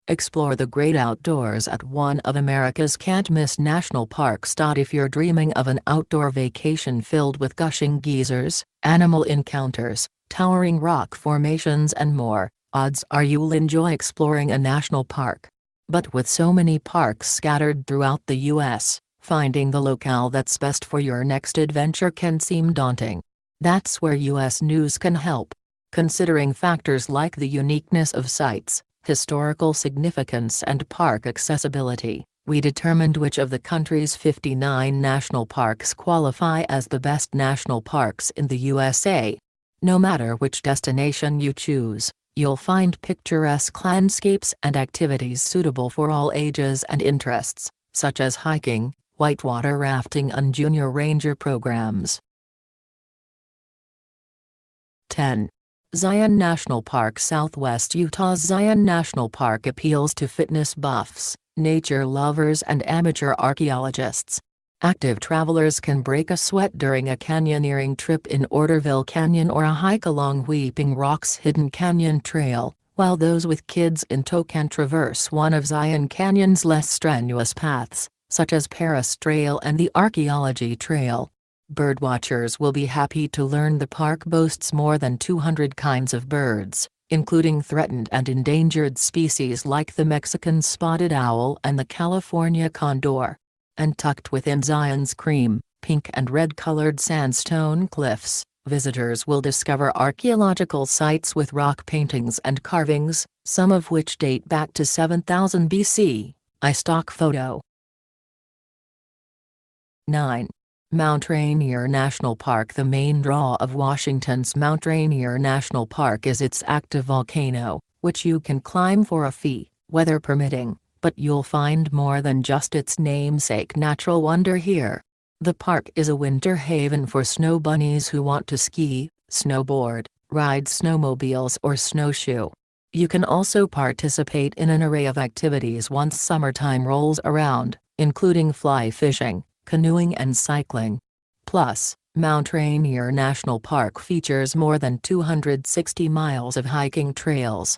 Explore the great outdoors at one of America's can't-miss national parks. If you're dreaming of an outdoor vacation filled with gushing geysers, animal encounters, towering rock formations and more, odds are you'll enjoy exploring a national park. But with so many parks scattered throughout the U.S., finding the locale that's best for your next adventure can seem daunting. That's where U.S. News can help. Considering factors like the uniqueness of sites, historical significance and park accessibility, we determined which of the country's 59 national parks qualify as the best national parks in the USA. No matter which destination you choose, you'll find picturesque landscapes and activities suitable for all ages and interests, such as hiking, whitewater rafting and junior ranger programs. 10. Zion National Park. Southwest Utah's Zion National Park appeals to fitness buffs, nature lovers and amateur archaeologists. Active travelers can break a sweat during a canyoneering trip in Orderville Canyon or a hike along Weeping Rock's Hidden Canyon Trail, while those with kids in tow can traverse one of Zion Canyon's less strenuous paths, such as Paris Trail and the Archaeology Trail. Birdwatchers will be happy to learn the park boasts more than 200 kinds of birds, including threatened and endangered species like the Mexican spotted owl and the California condor. And tucked within Zion's cream, pink and red-colored sandstone cliffs, visitors will discover archaeological sites with rock paintings and carvings, some of which date back to 7000 BC. Stock photo. 9. Mount Rainier National Park. The main draw of Washington's Mount Rainier National Park is its active volcano, which you can climb for a fee, weather permitting, but you'll find more than just its namesake natural wonder here. The park is a winter haven for snow bunnies who want to ski, snowboard, ride snowmobiles or snowshoe. You can also participate in an array of activities once summertime rolls around, including fly fishing, canoeing and cycling. Plus, Mount Rainier National Park features more than 260 miles of hiking trails.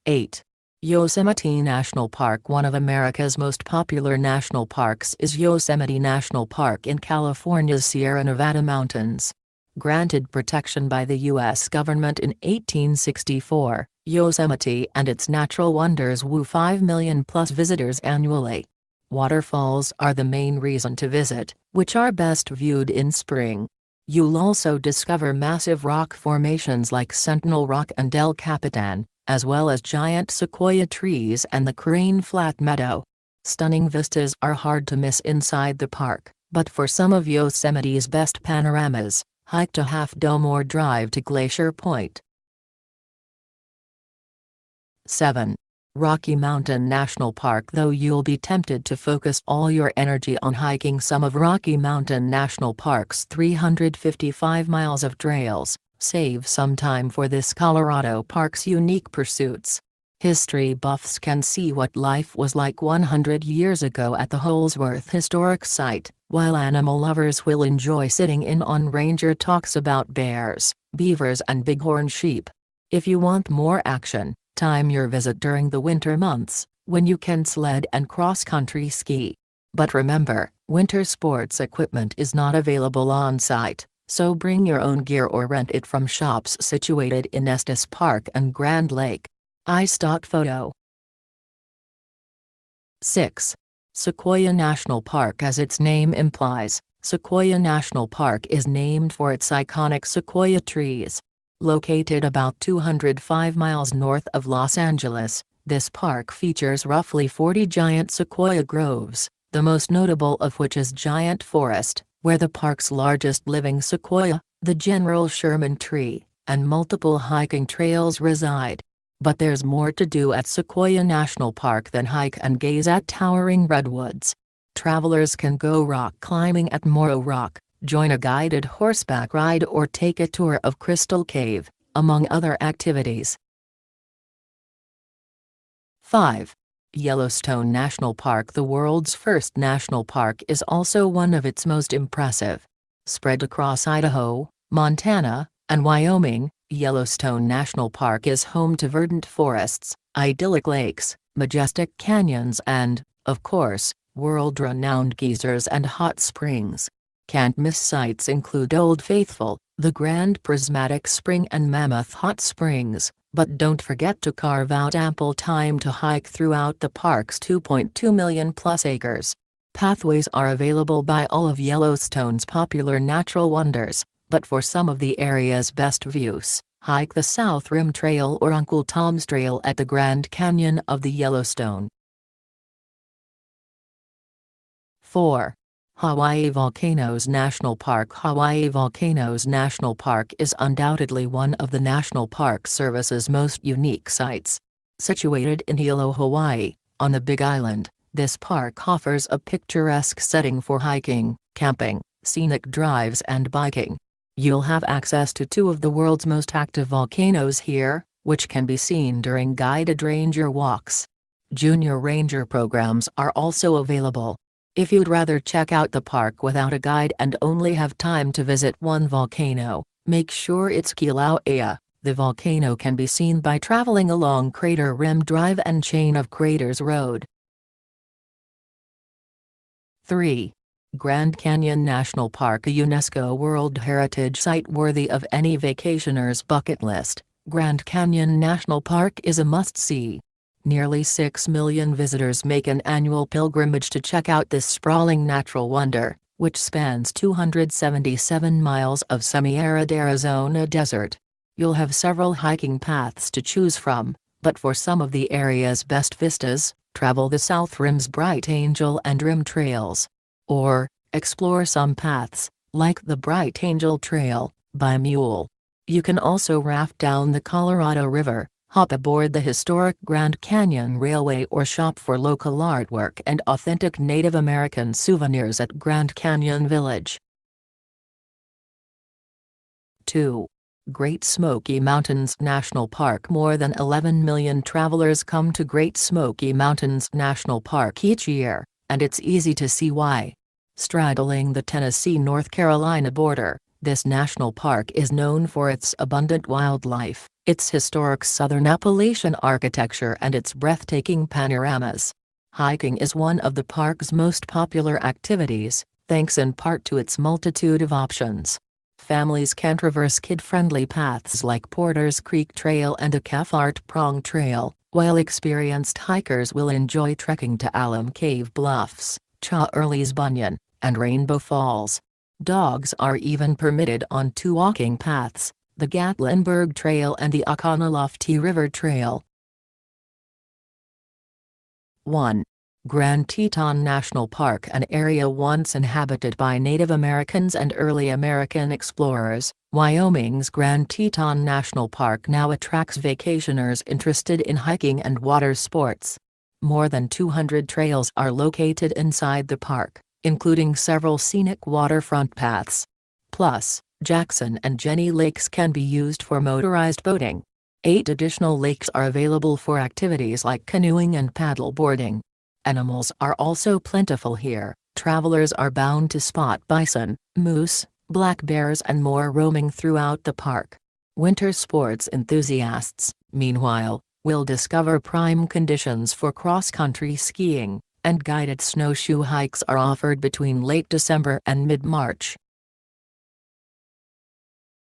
8. Yosemite National Park. One of America's most popular national parks is Yosemite National Park in California's Sierra Nevada mountains. Granted protection by the U.S. government in 1864, Yosemite and its natural wonders woo 5 million plus visitors annually. Waterfalls are the main reason to visit, which are best viewed in spring. You'll also discover massive rock formations like Sentinel Rock and El Capitan, as well as giant sequoia trees and the Crane Flat Meadow. Stunning vistas are hard to miss inside the park, but for some of Yosemite's best panoramas, hike to Half Dome or drive to Glacier Point. 7. Rocky Mountain National Park. Though you'll be tempted to focus all your energy on hiking some of Rocky Mountain National Park's 355 miles of trails, save some time for this Colorado park's unique pursuits. History buffs can see what life was like 100 years ago at the Holsworth Historic Site, while animal lovers will enjoy sitting in on ranger talks about bears, beavers and bighorn sheep. If you want more action, time your visit during the winter months, when you can sled and cross-country ski. But remember, winter sports equipment is not available on-site, so bring your own gear or rent it from shops situated in Estes Park and Grand Lake. Stock photo. 6. Sequoia National Park. As its name implies, Sequoia National Park is named for its iconic sequoia trees. Located about 205 miles north of Los Angeles, this park features roughly 40 giant sequoia groves, the most notable of which is Giant Forest, where the park's largest living sequoia, the General Sherman tree, and multiple hiking trails reside. But there's more to do at Sequoia National Park than hike and gaze at towering redwoods. Travelers can go rock climbing at Morro Rock, join a guided horseback ride or take a tour of Crystal Cave, among other activities. 5. Yellowstone National Park. The world's first national park is also one of its most impressive. Spread across Idaho, Montana, and Wyoming, Yellowstone National Park is home to verdant forests, idyllic lakes, majestic canyons and, of course, world-renowned geysers and hot springs. Can't-miss sites include Old Faithful, the Grand Prismatic Spring and Mammoth Hot Springs, but don't forget to carve out ample time to hike throughout the park's 2.2 million-plus acres. Pathways are available by all of Yellowstone's popular natural wonders, but for some of the area's best views, hike the South Rim Trail or Uncle Tom's Trail at the Grand Canyon of the Yellowstone. 4. Hawaii Volcanoes National Park. Hawaii Volcanoes National Park is undoubtedly one of the National Park Service's most unique sites. Situated in Hilo, Hawaii, on the Big Island, this park offers a picturesque setting for hiking, camping, scenic drives and biking. You'll have access to two of the world's most active volcanoes here, which can be seen during guided ranger walks. Junior ranger programs are also available. If you'd rather check out the park without a guide and only have time to visit one volcano, make sure it's Kilauea. The volcano can be seen by traveling along Crater Rim Drive and Chain of Craters Road. 3. Grand Canyon National Park. A UNESCO World Heritage Site worthy of any vacationer's bucket list, Grand Canyon National Park is a must-see. Nearly 6 million visitors make an annual pilgrimage to check out this sprawling natural wonder, which spans 277 miles of semi-arid Arizona desert. You'll have several hiking paths to choose from, but for some of the area's best vistas, travel the South Rim's Bright Angel and Rim trails. Or, explore some paths, like the Bright Angel Trail, by mule. You can also raft down the Colorado River, hop aboard the historic Grand Canyon Railway or shop for local artwork and authentic Native American souvenirs at Grand Canyon Village. 2. Great Smoky Mountains National Park. More than 11 million travelers come to Great Smoky Mountains National Park each year, and it's easy to see why. Straddling the Tennessee-North Carolina border, this national park is known for its abundant wildlife, its historic southern Appalachian architecture and its breathtaking panoramas. Hiking is one of the park's most popular activities, thanks in part to its multitude of options. Families can traverse kid-friendly paths like Porter's Creek Trail and the Caffart Prong Trail, while experienced hikers will enjoy trekking to Alum Cave Bluffs, Cha-Early's Bunyan, and Rainbow Falls. Dogs are even permitted on two walking paths, the Gatlinburg Trail and the Oconaluftee River Trail. 1. Grand Teton National Park. An area once inhabited by Native Americans and early American explorers, Wyoming's Grand Teton National Park now attracts vacationers interested in hiking and water sports. More than 200 trails are located inside the park, including several scenic waterfront paths. Plus, Jackson and Jenny Lakes can be used for motorized boating. 8 additional lakes are available for activities like canoeing and paddle boarding. Animals are also plentiful here. Travelers are bound to spot bison, moose, black bears and more roaming throughout the park. Winter sports enthusiasts, meanwhile, will discover prime conditions for cross-country skiing, and guided snowshoe hikes are offered between late December and mid-March.